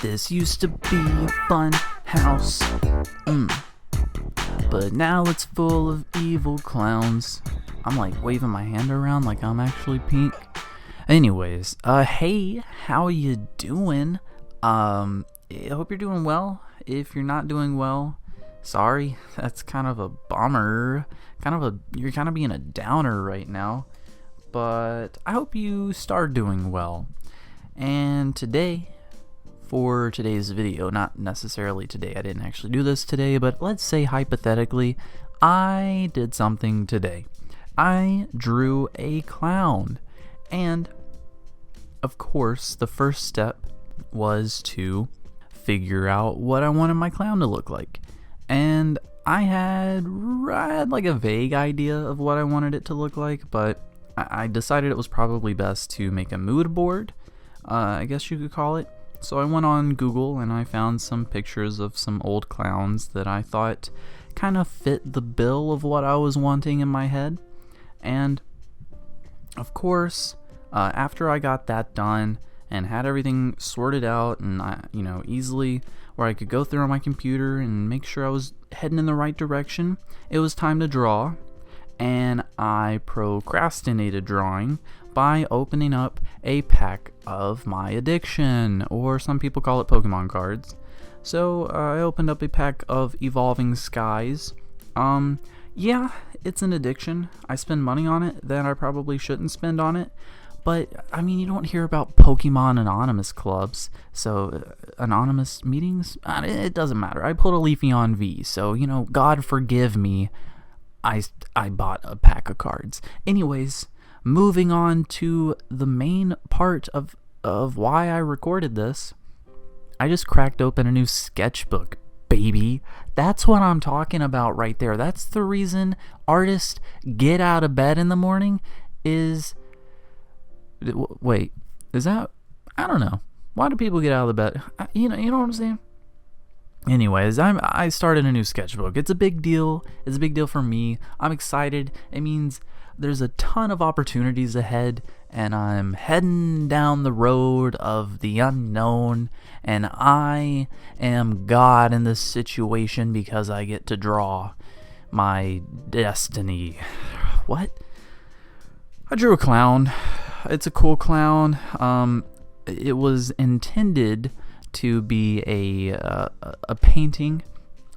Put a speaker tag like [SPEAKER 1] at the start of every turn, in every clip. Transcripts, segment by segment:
[SPEAKER 1] This used to be a fun house, but now it's full of evil clowns. I'm like waving my hand around like I'm actually pink. Anyways, hey, how you doing? I hope you're doing well. If you're not doing well, sorry, that's kind of a bummer. You're kind of being a downer right now. But I hope you start doing well. And today, for today's video, not necessarily today, I didn't actually do this today, but let's say hypothetically, I did something today. I drew a clown. And, of course, the first step was to figure out what I wanted my clown to look like. And I had like a vague idea of what I wanted it to look like, but I decided it was probably best to make a mood board, I guess you could call it. So I went on Google and I found some pictures of some old clowns that I thought kind of fit the bill of what I was wanting in my head. And of course, after I got that done and had everything sorted out and easily where I could go through on my computer and make sure I was heading in the right direction, it was time to draw. And I procrastinated drawing by opening up a pack of my addiction, or some people call it Pokemon cards. So I opened up a pack of Evolving Skies. Yeah, it's an addiction. I spend money on it that I probably shouldn't spend on it. But, I mean, you don't hear about Pokemon Anonymous clubs, so anonymous meetings? It doesn't matter. I pulled a Leafeon V, so, God forgive me, I bought a pack of cards. Anyways, moving on to the main part of why I recorded this, I just cracked open a new sketchbook, baby. That's what I'm talking about right there. That's the reason artists get out of bed in the morning is... Wait, is that... I don't know. Why do people get out of the bed? You know what I'm saying? Anyways, I started a new sketchbook. It's a big deal. It's a big deal for me. I'm excited. It means there's a ton of opportunities ahead, and I'm heading down the road of the unknown, and I am God in this situation because I get to draw my destiny. What? I drew a clown. It's a cool clown. It was intended to be a painting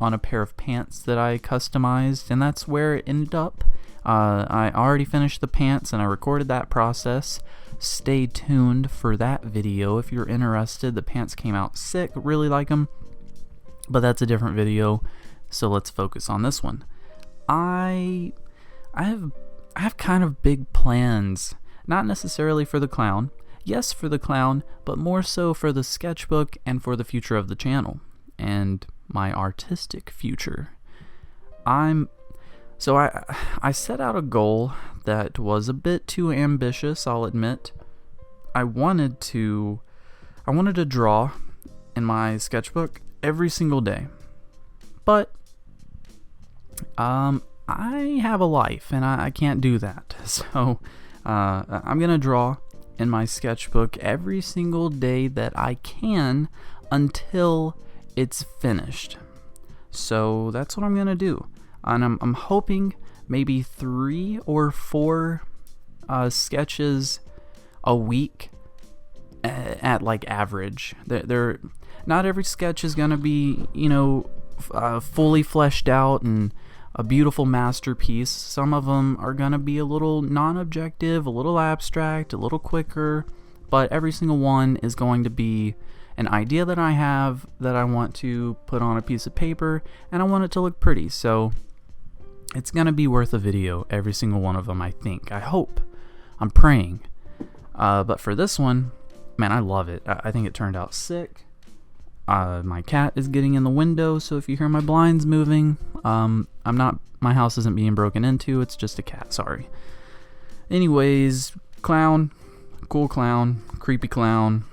[SPEAKER 1] on a pair of pants that I customized, and that's where it ended up. I already finished the pants and I recorded that process. Stay tuned for that video if you're interested. The pants came out sick, really like them, but that's a different video, so let's focus on this one. I have kind of big plans, not necessarily for the clown. Yes, for the clown, but more so for the sketchbook and for the future of the channel and my artistic future. I set out a goal that was a bit too ambitious, I'll admit. I wanted to draw in my sketchbook every single day. But I have a life and I can't do that. So I'm going to draw in my sketchbook every single day that I can until it's finished. So that's what I'm gonna do, and I'm hoping maybe 3 or 4 sketches a week at like average. They're not every sketch is gonna be fully fleshed out and a beautiful masterpiece. Some of them are gonna be a little non-objective, a little abstract, a little quicker, but every single one is going to be an idea that I have that I want to put on a piece of paper, and I want it to look pretty. So it's gonna be worth a video, every single one of them, I think. I hope. I'm praying. But for this one, man, I love it. I think it turned out sick. My cat is getting in the window, so if you hear my blinds moving, my house isn't being broken into, it's just a cat, sorry. Anyways, clown, cool clown, creepy clown.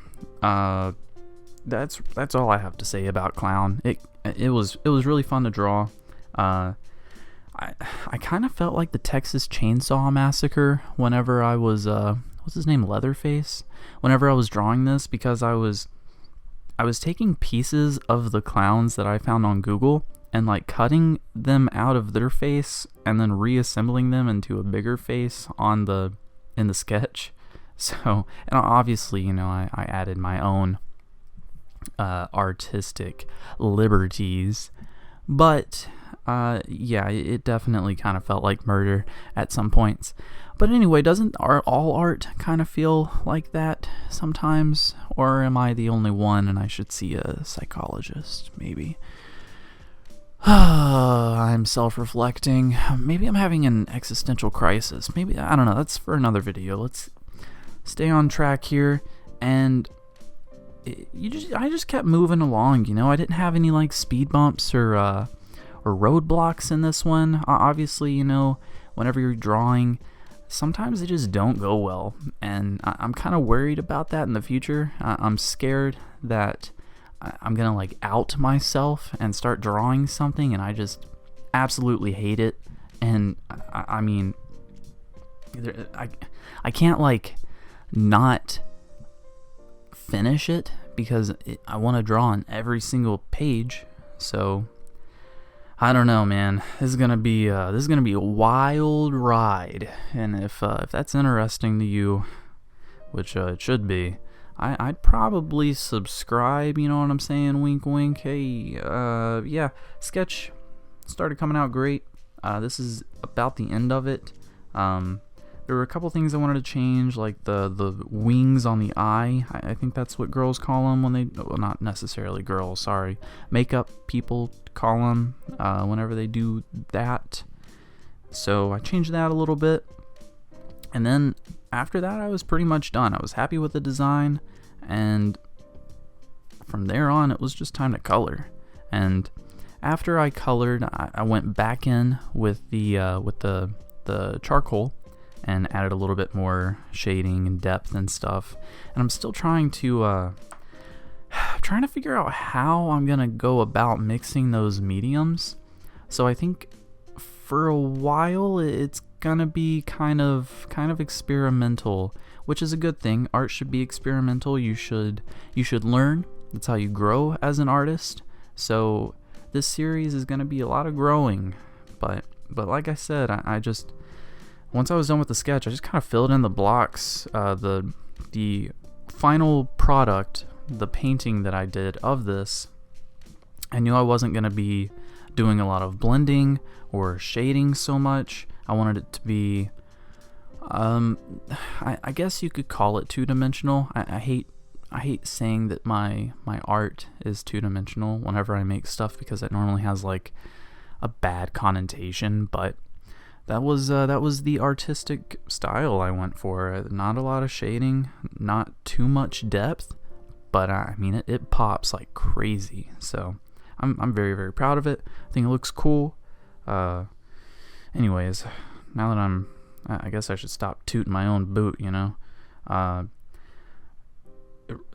[SPEAKER 1] That's all I have to say about clown. It was really fun to draw. I kind of felt like the Texas Chainsaw Massacre whenever I was what's his name, Leatherface? Whenever I was drawing this, because I was I was taking pieces of the clowns that I found on Google and like cutting them out of their face and then reassembling them into a bigger face in the sketch. So, and obviously, I added my own artistic liberties, but yeah, it definitely kind of felt like murder at some points. But anyway, doesn't all art kind of feel like that sometimes? Or am I the only one and I should see a psychologist, maybe? I'm self-reflecting. Maybe I'm having an existential crisis. Maybe, I don't know, that's for another video. Let's stay on track here. And I just kept moving along, I didn't have any like speed bumps or roadblocks in this one. Obviously, whenever you're drawing, sometimes they just don't go well, and I'm kind of worried about that in the future. I'm scared that I'm gonna like out myself and start drawing something and I just absolutely hate it. And I mean, I can't like not finish it because I want to draw on every single page. So I don't know, man. This is gonna be a wild ride, and if that's interesting to you, which it should be, I'd probably subscribe. You know what I'm saying? Wink, wink. Hey, yeah. Sketch started coming out great. This is about the end of it. There were a couple things I wanted to change, like the wings on the eye. I think that's what girls call them when they, well, not necessarily girls, sorry. Makeup people call them whenever they do that. So I changed that a little bit. And then after that, I was pretty much done. I was happy with the design. And from there on, it was just time to color. And after I colored, I went back in with the charcoal and added a little bit more shading and depth and stuff. And I'm still trying to figure out how I'm gonna go about mixing those mediums. So I think for a while it's gonna be kind of experimental, which is a good thing. Art should be experimental. You should learn. That's how you grow as an artist. So this series is gonna be a lot of growing, but like I said, I just, once I was done with the sketch, I just kind of filled in the blocks. The final product, the painting that I did of this, I knew I wasn't going to be doing a lot of blending or shading so much. I wanted it to be, I guess you could call it two-dimensional. I hate saying that my art is two-dimensional whenever I make stuff, because it normally has like a bad connotation, but that was the artistic style I went for. Not a lot of shading, not too much depth, but I mean it pops like crazy. So I'm very, very proud of it. I think it looks cool. Anyways, now that I guess I should stop tooting my own boot.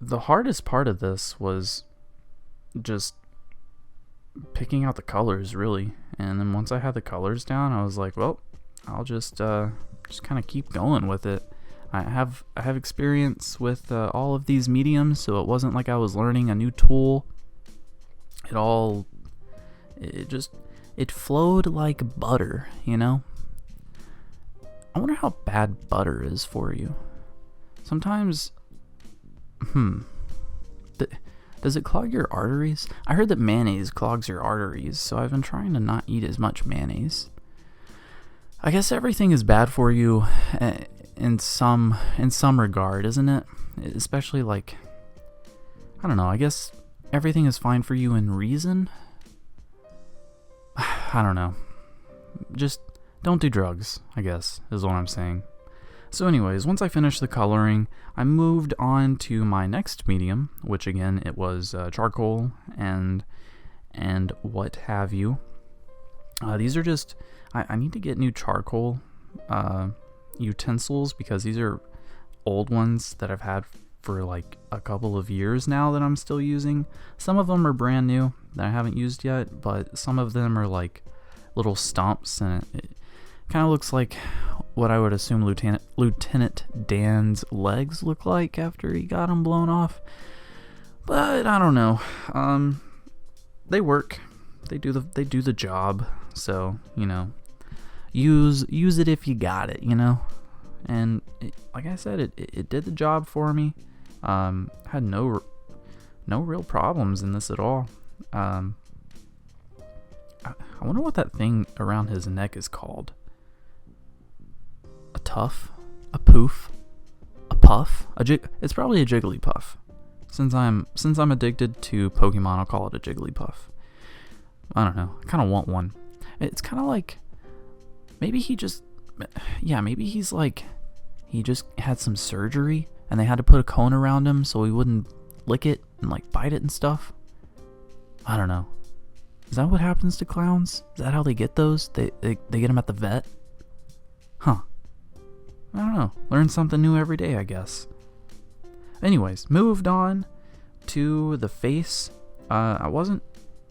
[SPEAKER 1] The hardest part of this was just picking out the colors, really. And then once I had the colors down, I was like, well, I'll just kind of keep going with it. I have experience with all of these mediums, so it wasn't like I was learning a new tool. It flowed like butter, I wonder how bad butter is for you. Sometimes, does it clog your arteries? I heard that mayonnaise clogs your arteries, so I've been trying to not eat as much mayonnaise. I guess everything is bad for you in some regard, isn't it? Especially like, I don't know, I guess everything is fine for you in reason? I don't know. Just don't do drugs, I guess, is what I'm saying. So anyways, once I finished the coloring, I moved on to my next medium, which again, it was charcoal and what have you. These are just, I need to get new charcoal utensils, because these are old ones that I've had for like a couple of years now that I'm still using. Some of them are brand new that I haven't used yet, but some of them are like little stumps, and it kind of looks like what I would assume Lieutenant Dan's legs look like after he got them blown off. But I don't know. They work. They do the job. So, use it if you got it, And like I said, it did the job for me. Had no real problems in this at all. I wonder what that thing around his neck is called. A tuff? A poof? A puff? It's probably a Jigglypuff. Since I'm addicted to Pokemon, I'll call it a Jigglypuff. I don't know. I kind of want one. It's kind of like maybe he's like he just had some surgery and they had to put a cone around him so he wouldn't lick it and like bite it and stuff. I don't know. Is that what happens to clowns? Is that how they get those? They get them at the vet? Huh. I don't know. Learn something new every day, I guess. Anyways, moved on to the face.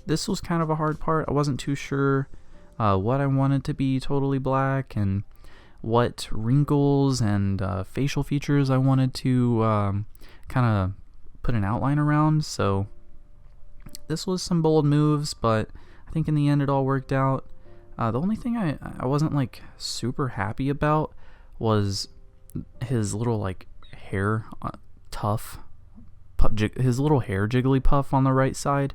[SPEAKER 1] This was kind of a hard part. I wasn't too sure what I wanted to be totally black and what wrinkles and facial features I wanted to kind of put an outline around. So this was some bold moves, but I think in the end it all worked out. The only thing I wasn't like super happy about was his little like hair his little hair Jigglypuff on the right side.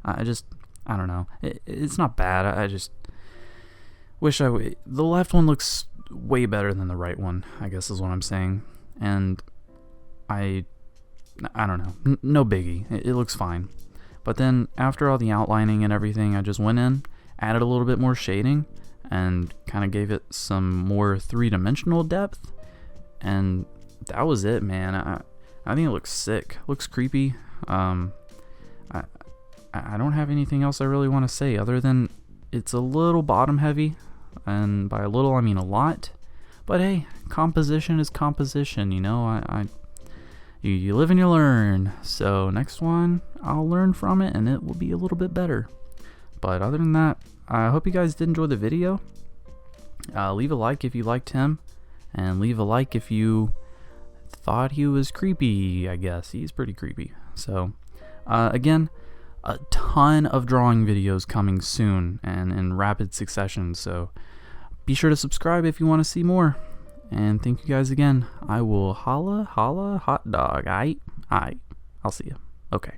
[SPEAKER 1] I don't know. It's not bad. I just wish the left one looks way better than the right one, I guess is what I'm saying. And I don't know. No biggie. It looks fine. But then after all the outlining and everything, I just went in, added a little bit more shading, and kind of gave it some more three-dimensional depth. And that was it, man. I think it looks sick. Looks creepy. I don't have anything else I really want to say other than it's a little bottom heavy, and by a little I mean a lot. But hey, composition is composition, you live and you learn. So next one, I'll learn from it and it will be a little bit better. But other than that, I hope you guys did enjoy the video. Leave a like if you liked him, and leave a like if you thought he was creepy. I guess he's pretty creepy. So again, a ton of drawing videos coming soon and in rapid succession, so be sure to subscribe if you want to see more. And thank you guys again. I will holla hot dog. Aight, I'll see you. Okay.